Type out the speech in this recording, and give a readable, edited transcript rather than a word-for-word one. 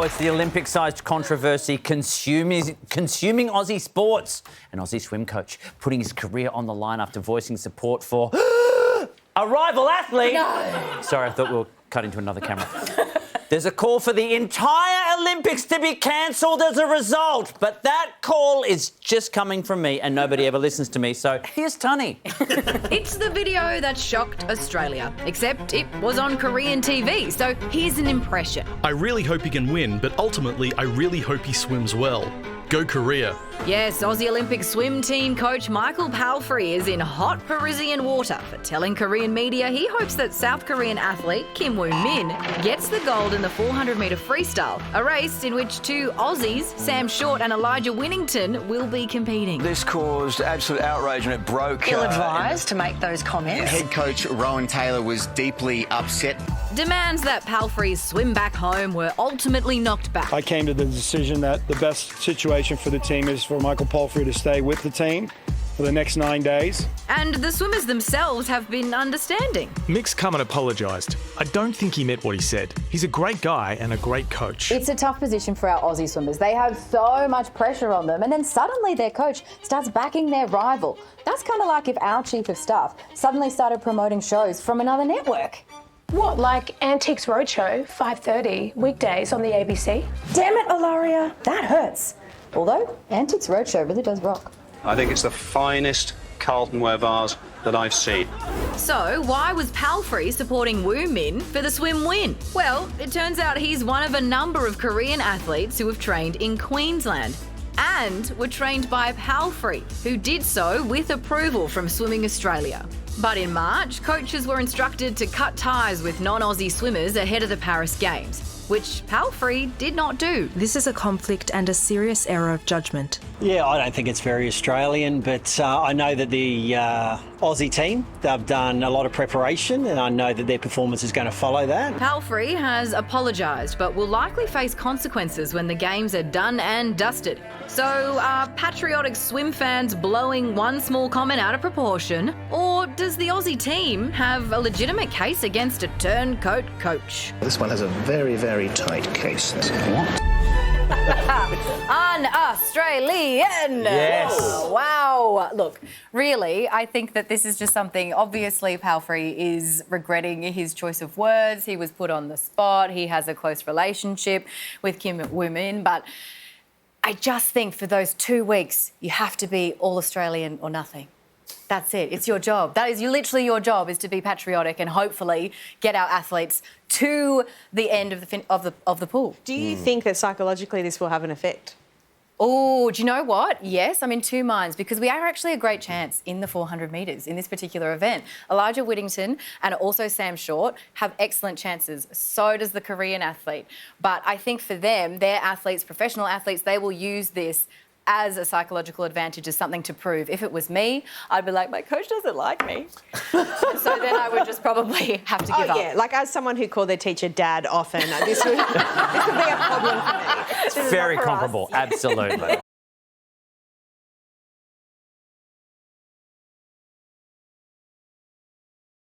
Oh, it's the Olympic-sized controversy consuming Aussie sports. An Aussie swim coach putting his career on the line after voicing support for a rival athlete. No. Sorry, I thought we were cutting to another camera. There's a call for the entire Olympics to be cancelled as a result, but that call is just coming from me and nobody ever listens to me, so here's Tunny. It's the video that shocked Australia, except it was on Korean TV, so here's an impression. I really hope he can win, but ultimately I really hope he swims well. Go Korea. Yes, Aussie Olympic swim team coach Michael Palfrey is in hot Parisian water for telling Korean media he hopes that South Korean athlete Kim Woo-min gets the gold in the 400-metre freestyle, a race in which two Aussies, Sam Short and Elijah Winnington, will be competing. This caused absolute outrage and it broke... Ill-advised to make those comments. Head coach Rowan Taylor was deeply upset. Demands that Palfrey's swim back home were ultimately knocked back. I came to the decision that the best situation for the team is for Michael Palfrey to stay with the team for the next 9 days. And the swimmers themselves have been understanding. Mick's come and apologised. I don't think he meant what he said. He's a great guy and a great coach. It's a tough position for our Aussie swimmers. They have so much pressure on them and then suddenly their coach starts backing their rival. That's kind of like if our chief of staff suddenly started promoting shows from another network. What, like Antiques Roadshow, 5:30, weekdays on the ABC? Damn it, Ilaria, that hurts. Although, Antiques Roadshow really does rock. I think it's the finest Carlton wear vase that I've seen. So, why was Palfrey supporting Woo-min for the swim win? Well, it turns out he's one of a number of Korean athletes who have trained in Queensland and were trained by Palfrey, who did so with approval from Swimming Australia. But in March, coaches were instructed to cut ties with non-Aussie swimmers ahead of the Paris Games, which Palfrey did not do. This is a conflict and a serious error of judgment. Yeah, I don't think it's very Australian, but I know that the Aussie team, they've done a lot of preparation and I know that their performance is going to follow that. Palfrey has apologised, but will likely face consequences when the games are done and dusted. So are patriotic swim fans blowing one small comment out of proportion? Or does the Aussie team have a legitimate case against a turncoat coach? This one has a very, very tight case. What? Un-Australian! Yes. Oh, wow. Look, really, I think that this is just something... Obviously, Palfrey is regretting his choice of words. He was put on the spot. He has a close relationship with Kim Woo-min. But I just think for those 2 weeks, you have to be all Australian or nothing. That's it. It's your job. That is literally your job, is to be patriotic and hopefully get our athletes to the end of the pool. Do you think that psychologically this will have an effect? Oh, do you know what? Yes, I'm in two minds because we are actually a great chance in the 400 metres in this particular event. Elijah Whittington and also Sam Short have excellent chances. So does the Korean athlete. But I think for them, their athletes, professional athletes, they will use this as a psychological advantage, as something to prove. If it was me, I'd be like, my coach doesn't like me. So then I would just probably have to give up. Yeah, like as someone who called their teacher dad often, this would be a problem for me. It's very comparable, absolutely.